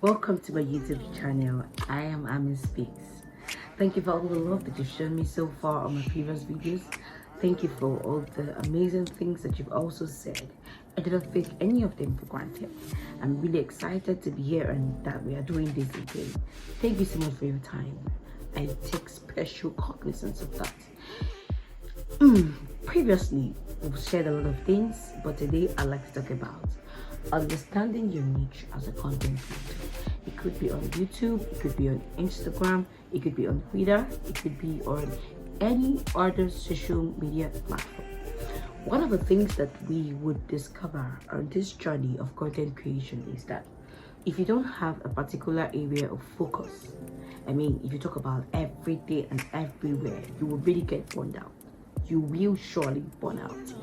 Welcome to my YouTube channel. I am Amin Speaks. Thank you for all the love that you've shown me so far on my previous videos. Thank you for all the amazing things that you've also said. I didn't take any of them for granted. I'm really excited to be here and that we are doing this again. Thank you so much for your time. I take special cognizance of that. Previously, we've shared a lot of things, but today I'd like to talk about understanding your niche as a content creator. It could be on YouTube, it could be on Instagram, it could be on Twitter, it could be on any other social media platform. One of the things that we would discover on this journey of content creation is that if you don't have a particular area of focus, if you talk about every day and everywhere, you will really get burned out. You will surely burn out.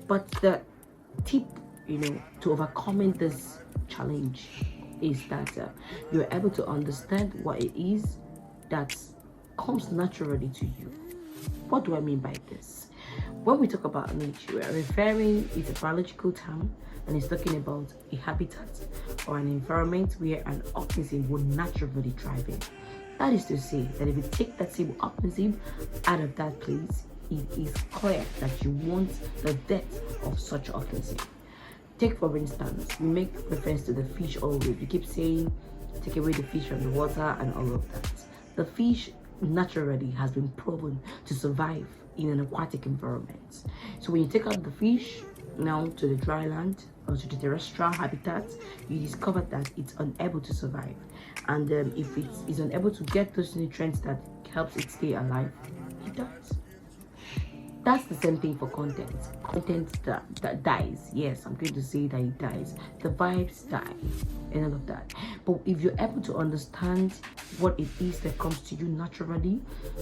But the tip, to overcoming this challenge is that you're able to understand what it is that comes naturally to you. What do I mean by this? When we talk about niche, we are referring, it's a biological term, and it's talking about a habitat or an environment where an organism would naturally thrive in. That is to say that if you take that same organism out of that place, it is clear that you want the death of such organism. Take for instance, we make reference to the fish always. We keep saying, take away the fish from the water and all of that. The fish naturally has been proven to survive in an aquatic environment. So when you take out the fish now to the dry land or to the terrestrial habitat, you discover that it's unable to survive. And if it is unable to get those nutrients that helps it stay alive, it dies. That's the same thing for content. Content that dies. Yes, I'm going to say that it dies. The vibes die and all of that. But if you're able to understand what it is that comes to you naturally,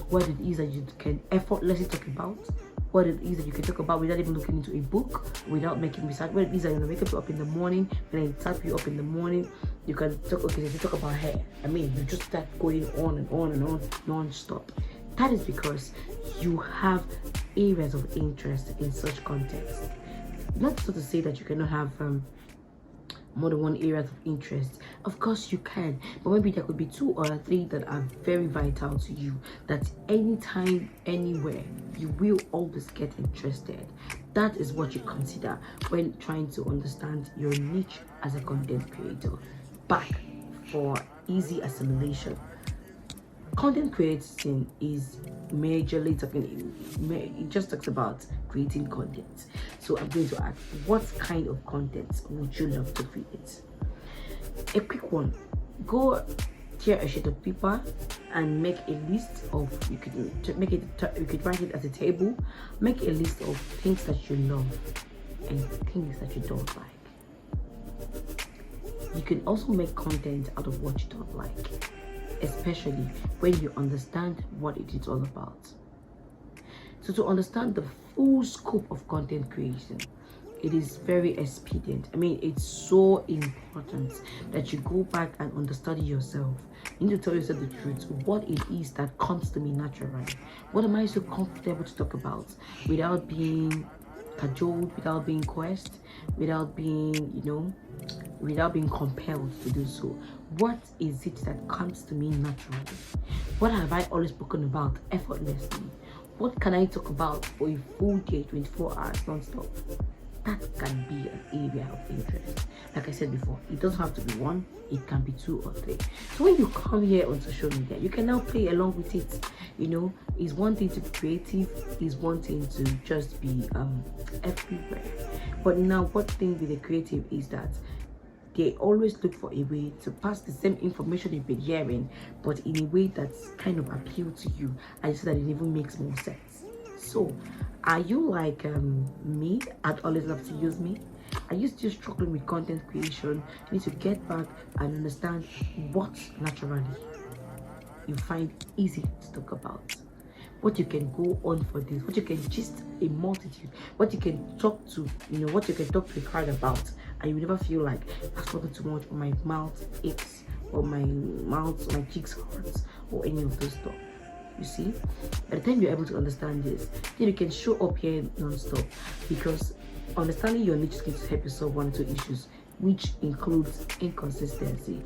what it is that you can effortlessly talk about, what it is that you can talk about without even looking into a book, without making research, what it is that you wake up in the morning, when I tap you up in the morning, you can talk, okay, so you talk about hair. You just start going on and on and on, non-stop. That is because you have areas of interest in such context. Not so to say that you cannot have more than one area of interest. Of course you can, but maybe there could be 2 or 3 that are very vital to you, that anytime, anywhere, you will always get interested. That is what you consider when trying to understand your niche as a content creator. Back for easy assimilation. Content creating is majorly it just talks about creating content. So I'm going to ask, what kind of content would you love to create? A quick one. Go tear a sheet of paper and make a list of, you could write it as a table. Make a list of things that you love and things that you don't like. You can also make content out of what you don't like, especially when you understand what it is all about. So to understand the full scope of content creation, it is very expedient. It's so important that you go back and understudy yourself. You need to tell yourself the truth, what it is that comes to me naturally. What am I so comfortable to talk about without being cajoled, without being coerced, without being, without being compelled to do so. What is it that comes to me naturally? What have I always spoken about effortlessly? What can I talk about for a full day, 24 hours non-stop? That can be an area of interest. Like I said before, it doesn't have to be 1, it can be 2 or 3. So when you come here on social media, you can now play along with it. It's one thing to be creative, it's one thing to just be everywhere. But now what thing with the creative is that they always look for a way to pass the same information you've been hearing, but in a way that's kind of appeal to you, and so that it even makes more sense. So, are you like me? I'd always love to use me. Are you still struggling with content creation? You need to get back and understand what naturally you find easy to talk about. What you can go on for this, what you can gist a multitude, what you can talk to, what you can talk to a crowd about, and you never feel like I've spoken too much, or my mouth aches, or my cheeks hurts, or any of those stuff. You see, by the time you're able to understand this, then you can show up here non-stop, because understanding your niche is going to help you solve 1 or 2 issues, which includes inconsistency.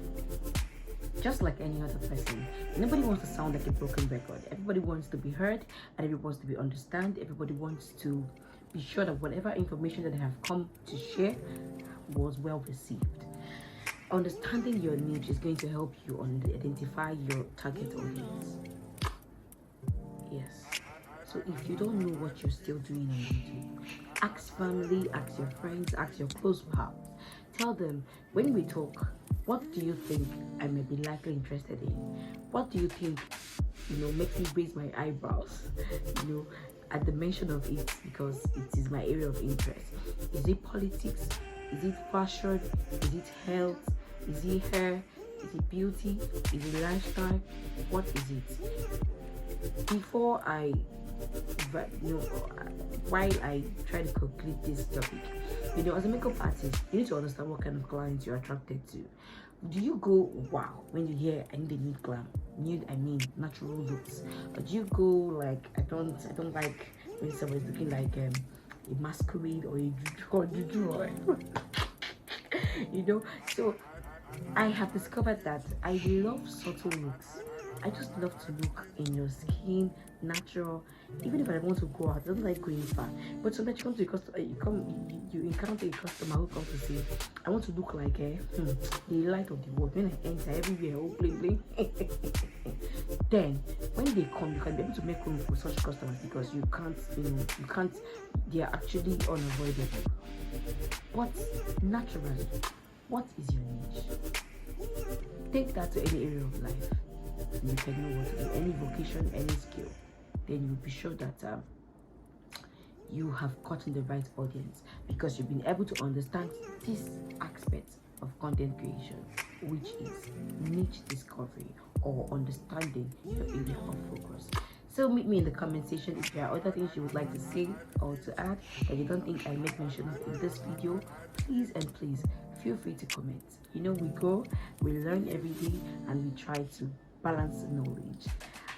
just like any other person. Nobody wants to sound like a broken record. Everybody wants to be heard, and everybody wants to be understood. Everybody wants to be sure that whatever information that they have come to share was well received. Understanding your niche is going to help you identify your target audience. Yes. So if you don't know what you're still doing on YouTube, ask family, ask your friends, ask your close pals. Tell them, when we talk, what do you think I may be likely interested in? What do you think, makes me raise my eyebrows, at the mention of it, because it is my area of interest? Is it politics? Is it fashion? Is it health? Is it hair? Is it beauty? Is it lifestyle? What is it? Before while I try to conclude this topic, as a makeup artist, you need to understand what kind of clients you're attracted to. Do you go wow when you hear I need a nude glam, natural looks? Or do you go like I don't like when someone's looking like a masquerade or a juju? So I have discovered that I love subtle looks. I just love to look in your skin, natural. Even if I want to go out, I don't like going far. But sometimes you come to a customer, you encounter a customer who comes to say, I want to look like the light of the world. When I enter everywhere, oh bling bling. Then when they come, you can be able to make room for such customers, because you can't. They are actually unavoidable. But naturally, what is your niche? Take that to any area of life. You can know what to do, any vocation, any skill. Then you'll be sure that you have gotten the right audience, because you've been able to understand this aspect of content creation, which is niche discovery or understanding your area of focus. So meet me in the comment section if there are other things you would like to say or to add that you don't think I make mention of in this video. Please feel free to comment. We grow, we learn every day, and we try to balance knowledge.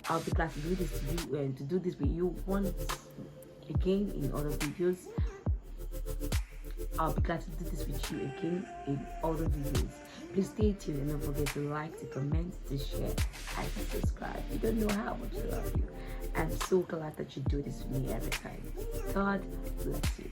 I'll be glad to do this to you and to do this with you once again in other videos. I'll be glad to do this with you again in other videos. Please stay tuned and don't forget to like, to comment, to share, and to subscribe. You don't know how much I love you. I'm so glad that you do this with me every time. God bless you.